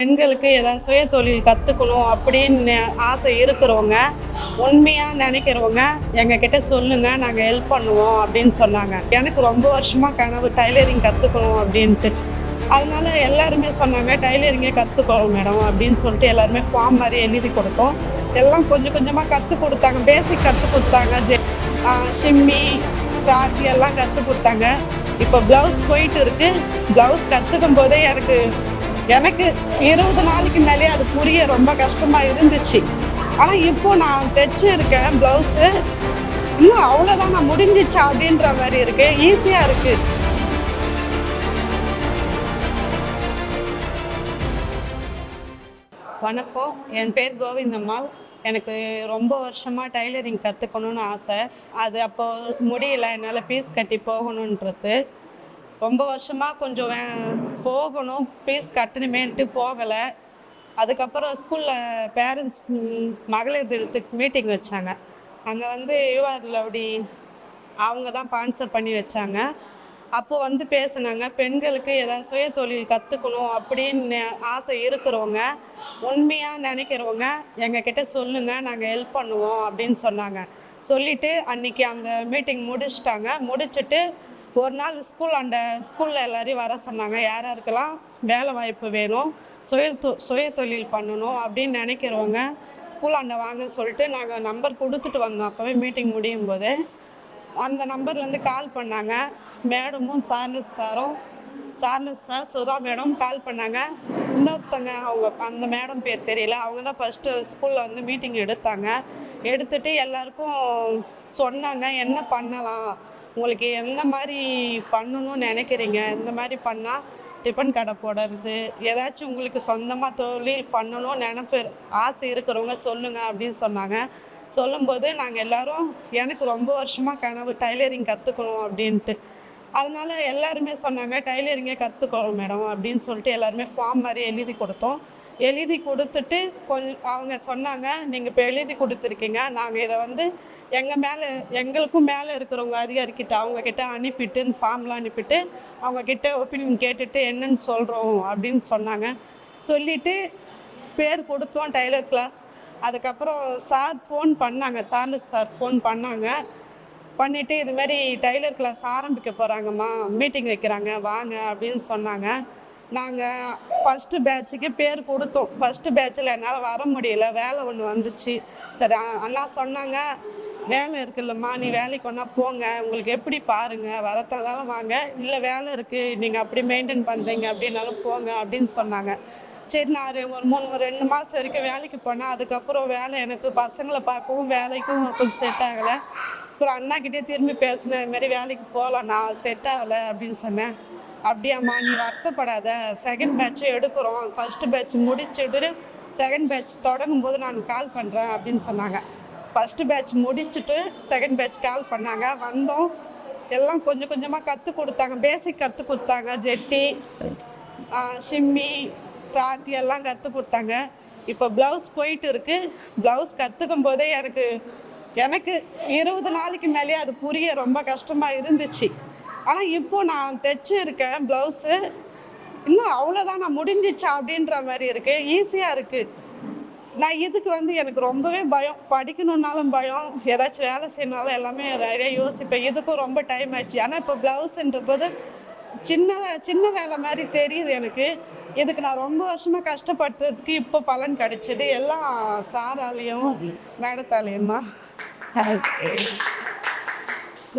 பெண்களுக்கு ஏதாவது சுய தொழில் கற்றுக்கணும் அப்படின்னு ஆசை இருக்கிறவங்க, உண்மையாக நினைக்கிறவங்க எங்ககிட்ட சொல்லுங்கள், நாங்கள் ஹெல்ப் பண்ணுவோம் அப்படின்னு சொன்னாங்க. எனக்கு ரொம்ப வருஷமாக கனவு டைலரிங் கற்றுக்கணும் அப்படின்ட்டு. அதனால எல்லாருமே சொன்னாங்க டைலரிங்கே கற்றுக்கணும் மேடம் அப்படின்னு சொல்லிட்டு எல்லாருமே ஃபார்ம் மாதிரி எழுதி கொடுத்தோம். எல்லாம் கொஞ்சம் கொஞ்சமாக கற்றுக் கொடுத்தாங்க, பேசிக் கற்றுக் கொடுத்தாங்க, ஷிம்மி ராக்கி எல்லாம் கற்றுக் கொடுத்தாங்க. இப்போ ப்ளவுஸ் போயிட்டு இருக்கு. ப்ளவுஸ் கற்றுக்கும் போதே எனக்கு 20 நாளைக்கு மேலே அது புரிய ரொம்ப கஷ்டமாக இருந்துச்சு. ஆனால் இப்போ நான் தைச்சு இருக்கேன் ப்ளவுஸு. இன்னும் அவ்வளோதான், நான் முடிஞ்சிச்சா அப்படின்ற மாதிரி இருக்குது, ஈஸியாக இருக்குது. வணக்கம், என் பேர் கோவிந்தம்மாள். எனக்கு ரொம்ப வருஷமாக டைலரிங் கற்றுக்கணுன்னு ஆசை. அது அப்போ முடியல, என்னால் ஃபீஸ் கட்டி போகணுன்றது. ரொம்ப வருஷமாக கொஞ்சம் போகணும், ஃபீஸ் கட்டணுமேன்ட்டு போகலை. அதுக்கப்புறம் ஸ்கூலில் பேரண்ட்ஸ் மகளிர் தினத்துக்கு மீட்டிங் வச்சாங்க. அங்கே யுவாதிலவுடி அவங்க தான் ஸ்பான்சர் பண்ணி வச்சாங்க. அப்போது பேசுனாங்க, பெண்களுக்கு ஏதாவது சுய தொழில் கற்றுக்கணும் அப்படின்னு ஆசை இருக்கிறவங்க, உண்மையாக நினைக்கிறவங்க எங்ககிட்ட சொல்லுங்கள், நாங்கள் ஹெல்ப் பண்ணுவோம் அப்படின்னு சொன்னாங்க. சொல்லிவிட்டு அன்றைக்கி அந்த மீட்டிங் முடிச்சுட்டு ஒரு நாள் ஸ்கூலில் எல்லோரையும் வர சொன்னாங்க. யார் யாருக்கெல்லாம் வேலை வாய்ப்பு வேணும், சுய தொழில் பண்ணணும் அப்படின்னு நினைக்கிறவங்க ஸ்கூலாண்ட வாங்க சொல்லிட்டு நாங்கள் நம்பர் கொடுத்துட்டு வந்தோம். அப்போவே மீட்டிங் முடியும் போது அந்த நம்பர்லேருந்து கால் பண்ணாங்க. மேடமும் Charles sir Sudha madam call பண்ணாங்க. இன்னொருத்தங்க அந்த மேடம் பேர் தெரியல, அவங்க தான் ஃபஸ்ட்டு ஸ்கூலில் மீட்டிங் எடுத்துட்டு எல்லாருக்கும் சொன்னாங்க, என்ன பண்ணலாம், உங்களுக்கு எந்த மாதிரி பண்ணணும்னு நினைக்கிறீங்க, இந்த மாதிரி பண்ணால் டிஃபன் கடை போடுறது, ஏதாச்சும் உங்களுக்கு சொந்தமாக தொழில் பண்ணணும்னு ஆசை இருக்கிறவங்க சொல்லுங்கள் அப்படின்னு சொன்னாங்க. சொல்லும்போது நாங்கள் எல்லோரும், எனக்கு ரொம்ப வருஷமாக கனவு டைலரிங் கற்றுக்கணும் அப்படின்ட்டு. அதனால எல்லாருமே சொன்னாங்க டைலரிங்கே கற்றுக்கணும் மேடம் அப்படின்னு சொல்லிட்டு எல்லாருமே ஃபார்ம் மாதிரி எழுதி கொடுத்தோம். எழுதி கொடுத்துட்டு அவங்க சொன்னாங்க, நீங்கள் இப்போ எழுதி கொடுத்துருக்கீங்க, நாங்கள் இதை எங்களுக்கும் மேலே இருக்கிறவங்க அதிகாரிக்கிட்ட அவங்கக்கிட்ட அனுப்பிட்டு இந்த ஃபார்ம்லாம் அனுப்பிட்டு அவங்கக்கிட்ட ஒப்பீனியன் கேட்டுட்டு என்னன்னு சொல்கிறோம் அப்படின்னு சொன்னாங்க. சொல்லிவிட்டு பேர் கொடுத்தோம் டைலர் கிளாஸ். அதுக்கப்புறம் சார் ஃபோன் பண்ணாங்க, சார்லஸ் சார் ஃபோன் பண்ணிவிட்டு இதுமாரி டைலர் கிளாஸ் ஆரம்பிக்க போகிறாங்கம்மா, மீட்டிங் வைக்கிறாங்க வாங்க அப்படின்னு சொன்னாங்க. நாங்கள் ஃபஸ்ட்டு பேட்சுக்கு பேர் கொடுத்தோம். ஃபஸ்ட்டு பேட்சில் என்னால் வர முடியல, வேலை ஒன்று வந்துச்சு. சரி அண்ணா சொன்னாங்க, வேலை இருக்குல்லம்மா, நீ வேலைக்கு ஒன்றா போங்க, உங்களுக்கு எப்படி பாருங்கள், வரத்தாலும் வாங்க, இல்லை வேலை இருக்குது நீங்கள் அப்படி மெயின்டைன் பண்ணுறீங்க அப்படின்னாலும் போங்க அப்படின்னு சொன்னாங்க. சரி நான் ஒரு 2 மாதம் வரைக்கும் வேலைக்கு போனேன். அதுக்கப்புறம் வேலை எனக்கு பசங்களை பார்க்கவும் வேலைக்கும் கொஞ்சம் செட் ஆகலை. அப்புறம் அண்ணாக்கிட்டே திரும்பி பேசினேன், இதுமாரி வேலைக்கு போகலாம், நான் செட் ஆகலை அப்படின்னு சொன்னேன். அப்படியாம்மா நீ வருத்தப்படாத, செகண்ட் பேட்ச் எடுக்கிறோம், ஃபஸ்ட்டு பேட்ச் முடிச்சுட்டு செகண்ட் பேட்ச் தொடங்கும் போது நான் கால் பண்ணுறேன் அப்படின்னு சொன்னாங்க. ஃபஸ்ட்டு பேட்ச் முடிச்சுட்டு செகண்ட் பேட்ச் கால் பண்ணாங்க. வந்தோம், எல்லாம் கொஞ்சம் கொஞ்சமாக கற்றுக் கொடுத்தாங்க, பேசிக் கற்றுக் கொடுத்தாங்க, ஜெட்டி ஷிம்மி ராக்கி எல்லாம் கற்றுக் கொடுத்தாங்க. இப்போ ப்ளவுஸ் போயிட்டு இருக்குது. ப்ளவுஸ் கற்றுக்கும் போதே எனக்கு 20 நாளைக்கு மேலே அது புரிய ரொம்ப கஷ்டமாக இருந்துச்சு. ஆனால் இப்போ நான் தைச்சு இருக்கேன் ப்ளவுஸு. இன்னும் அவ்வளோதான், நான் முடிஞ்சிச்சா அப்படின்ற மாதிரி இருக்குது, ஈஸியாக இருக்குது. நான் இதுக்கு எனக்கு ரொம்பவே பயம், படிக்கணுன்னாலும் பயம், ஏதாச்சும் வேலை செய்யணுனாலும் எல்லாமே நிறைய யோசிப்பேன். இதுக்கும் ரொம்ப டைம் ஆச்சு. ஆனால் இப்போ ப்ளவுஸுன்ற போது சின்ன வேலை மாதிரி தெரியுது எனக்கு. இதுக்கு நான் ரொம்ப வருஷமாக கஷ்டப்படுறதுக்கு இப்போ பலன் கிடைச்சிது. எல்லாம் சாராலையும் மேடத்தாலையும் தான்.